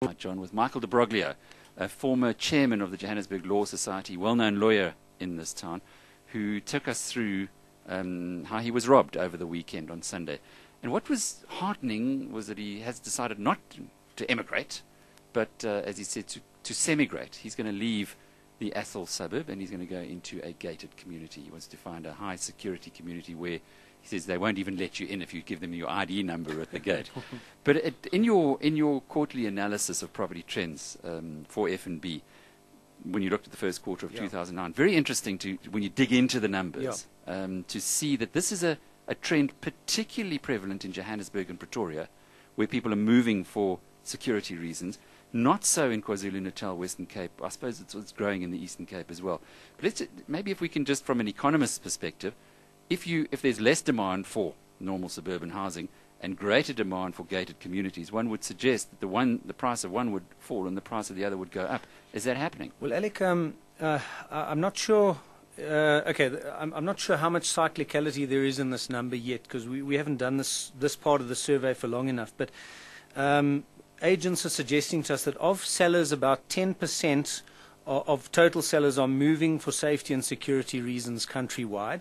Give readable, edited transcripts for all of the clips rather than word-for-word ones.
Hi, John, with Michael de Broglio, a former chairman of the Johannesburg Law Society, well-known lawyer in this town, who took us through how he was robbed over the weekend on Sunday. And what was heartening was that he has decided not to emigrate, but, as he said, to semigrate. He's going to leave the Athol suburb and he's going to go into a gated community. He wants to find a high-security community where he says they won't even let you in if you give them your ID number at the gate. But in your quarterly analysis of property trends for FNB, when you looked at the first quarter of 2009, very interesting when you dig into the numbers to see that this is a trend particularly prevalent in Johannesburg and Pretoria, where people are moving for security reasons. Not so in KwaZulu-Natal, Western Cape. I suppose it's growing in the Eastern Cape as well. But maybe if we can just, from an economist's perspective, if there's less demand for normal suburban housing and greater demand for gated communities, one would suggest that the price of one would fall and the price of the other would go up. Is that happening? Well, Alec, I'm not sure. I'm not sure how much cyclicality there is in this number yet, because we haven't done this part of the survey for long enough. But agents are suggesting to us that of sellers, about 10% of total sellers are moving for safety and security reasons countrywide.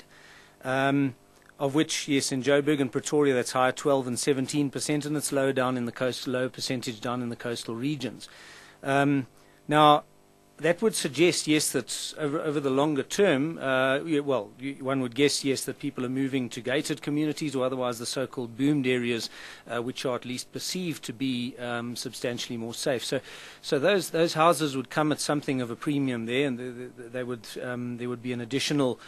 Of which, yes, in Joburg and Pretoria, that's higher, 12 and 17%, and it's low down in the low percentage down in the coastal regions. Now, that would suggest, yes, that over the longer term, one would guess, yes, that people are moving to gated communities, or otherwise the so-called boomed areas, which are at least perceived to be substantially more safe. So those houses would come at something of a premium there, and there would be an additional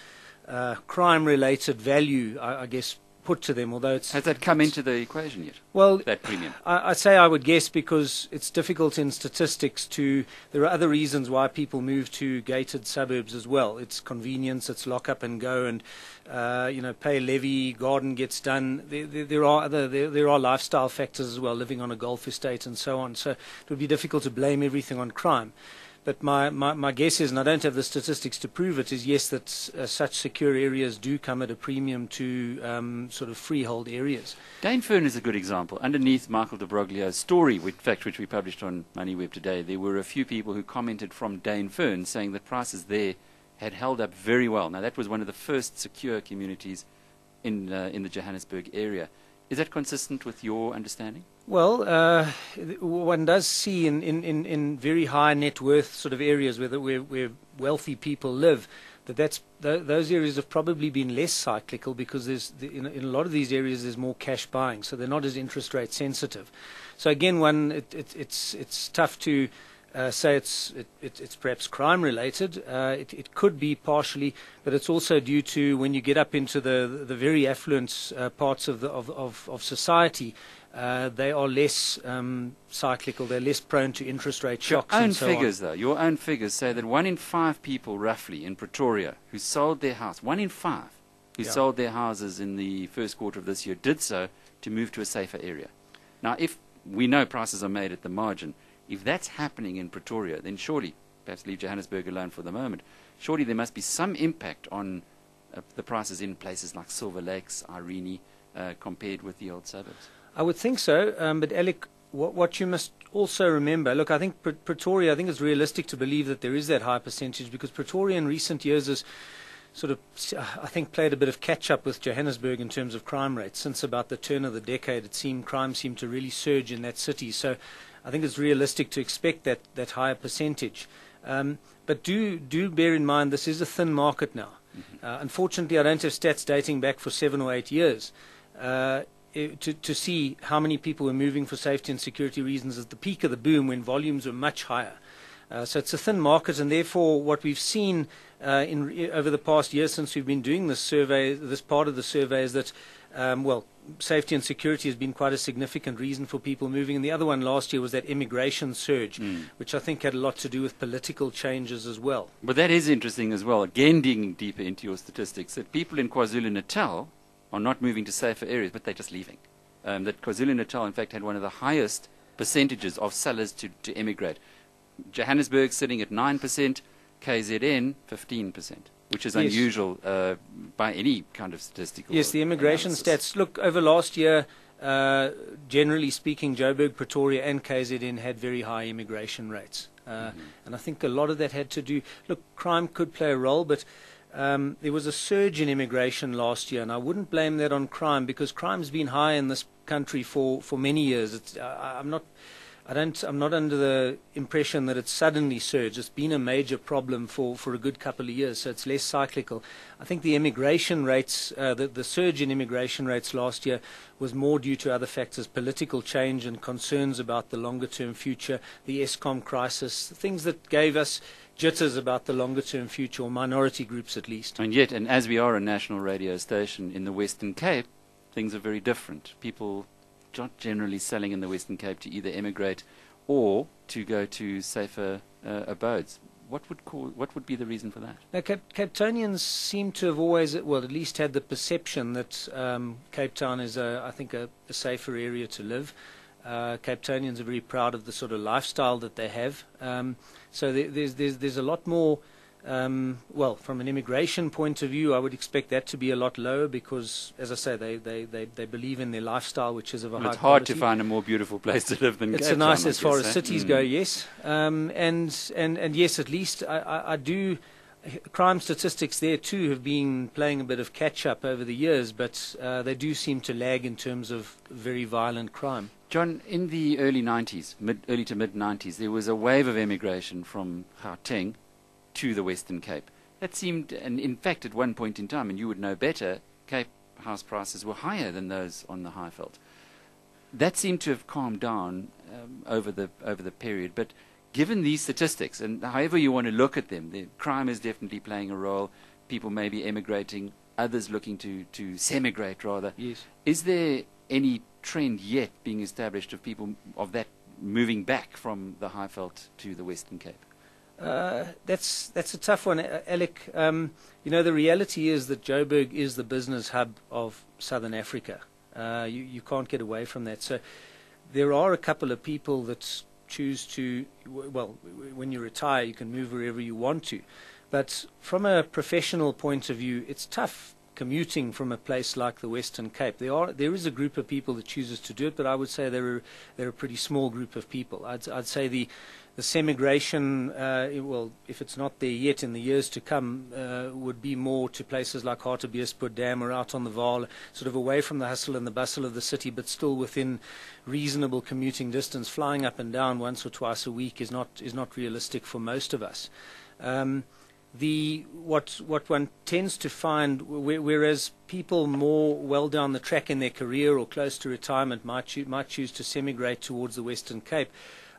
crime-related value, I guess, put to them. Although has that come into the equation yet? Well, that premium. I say I would guess, because it's difficult in statistics to. There are other reasons why people move to gated suburbs as well. It's convenience, it's lock up and go, and pay a levy, garden gets done. There are lifestyle factors as well, living on a golf estate and so on. So it would be difficult to blame everything on crime. But my guess is, and I don't have the statistics to prove it, is yes, that such secure areas do come at a premium to sort of freehold areas. Dainfern is a good example. Underneath Michael de Broglio's story, which we published on MoneyWeb today, there were a few people who commented from Dainfern saying that prices there had held up very well. Now, that was one of the first secure communities in the Johannesburg area. Is that consistent with your understanding? Well, one does see in very high net worth sort of areas where wealthy people live, those areas have probably been less cyclical, because in a lot of these areas there's more cash buying, so they're not as interest rate sensitive. So again, it's tough to say it's perhaps crime related. It could be partially, but it's also due to when you get up into the very affluent parts of society. They are less cyclical. They're less prone to interest rate shocks. Your own figures say that 1 in 5 people, roughly, in Pretoria who sold their house, 1 in 5 who sold their houses in the first quarter of this year, did so to move to a safer area. Now, if we know prices are made at the margin, if that's happening in Pretoria, then surely, perhaps leave Johannesburg alone for the moment, surely there must be some impact on the prices in places like Silver Lakes, Irene, compared with the old suburbs. I would think so, but Alec, what you must also remember, look, I think Pretoria, I think it's realistic to believe that there is that high percentage, because Pretoria in recent years has sort of, I think, played a bit of catch-up with Johannesburg in terms of crime rates. Since about the turn of the decade, crime seemed to really surge in that city. So I think it's realistic to expect that higher percentage. But do bear in mind, this is a thin market now. Unfortunately, I don't have stats dating back for 7 or 8 years. To see how many people were moving for safety and security reasons at the peak of the boom, when volumes were much higher. So it's a thin market, and therefore what we've seen over the past year since we've been doing this survey, this part of the survey, is that safety and security has been quite a significant reason for people moving. And the other one last year was that immigration surge, which I think had a lot to do with political changes as well. But that is interesting as well, again digging deeper into your statistics, that people in KwaZulu-Natal are not moving to safer areas, but they're just leaving. That KwaZulu-Natal, in fact, had one of the highest percentages of sellers to emigrate. Johannesburg sitting at 9%, KZN 15%, which is unusual by any kind of statistical Yes, the immigration analysis. stats. Look, over last year, generally speaking, Joburg, Pretoria and KZN had very high immigration rates. And I think a lot of that had to do, look, crime could play a role, but there was a surge in immigration last year, and I wouldn't blame that on crime, because crime's been high in this country for many years. I'm not under the impression that it's suddenly surged. It's been a major problem for a good couple of years, so it's less cyclical. I think the immigration rates, the surge in immigration rates last year was more due to other factors, political change and concerns about the longer-term future, the Eskom crisis, things that gave us jitters about the longer-term future, or minority groups at least. And yet, and as we are a national radio station in the Western Cape, things are very different. People not generally selling in the Western Cape to either emigrate or to go to safer abodes. What would be the reason for that? Now, Cape Townians seem to have always, well, at least had the perception that Cape Town is, I think, a safer area to live. Cape Townians are very proud of the sort of lifestyle that they have. So there's a lot more. Well, from an immigration point of view, I would expect that to be a lot lower because, as I say, they believe in their lifestyle, which is of a high quality. It's hard to find a more beautiful place to live than Cape Town. It's nice as far as cities go, yes. And yes, at least I do. Crime statistics there too have been playing a bit of catch up over the years, but they do seem to lag in terms of very violent crime. John, in the early 90s, early to mid 90s, there was a wave of emigration from Gauteng to the Western Cape. That seemed, and in fact, at one point in time, and you would know better, Cape house prices were higher than those on the Highveld. That seemed to have calmed down over the period. But given these statistics, and however you want to look at them, the crime is definitely playing a role. People may be emigrating, others looking to semigrate rather. Yes. Is there any trend yet being established of people of that moving back from the Highveld to the Western Cape? That's a tough one, Alec. The reality is that Joburg is the business hub of Southern Africa. You can't get away from that. So there are a couple of people that choose to, well, when you retire, you can move wherever you want to. But from a professional point of view, it's tough commuting from a place like the Western Cape. There is a group of people that chooses to do it, but I would say they're a pretty small group of people. I'd say the semigration, well, if it's not there yet in the years to come, would be more to places like Hartbeespoort Dam or out on the Vaal, sort of away from the hustle and the bustle of the city, but still within reasonable commuting distance. Flying up and down once or twice a week is not realistic for most of us. What one tends to find, whereas people more well down the track in their career or close to retirement might choose to semigrate towards the Western Cape,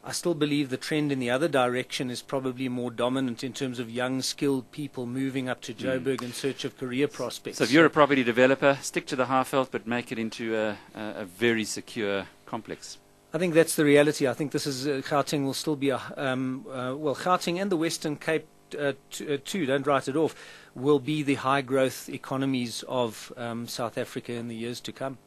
I still believe the trend in the other direction is probably more dominant in terms of young, skilled people moving up to Joburg in search of career prospects. So if you're a property developer, stick to the Highveld, but make it into a very secure complex. I think that's the reality. I think this is Gauteng will still be a well, Gauteng and the Western Cape too, don't write it off, will be the high growth economies of South Africa in the years to come.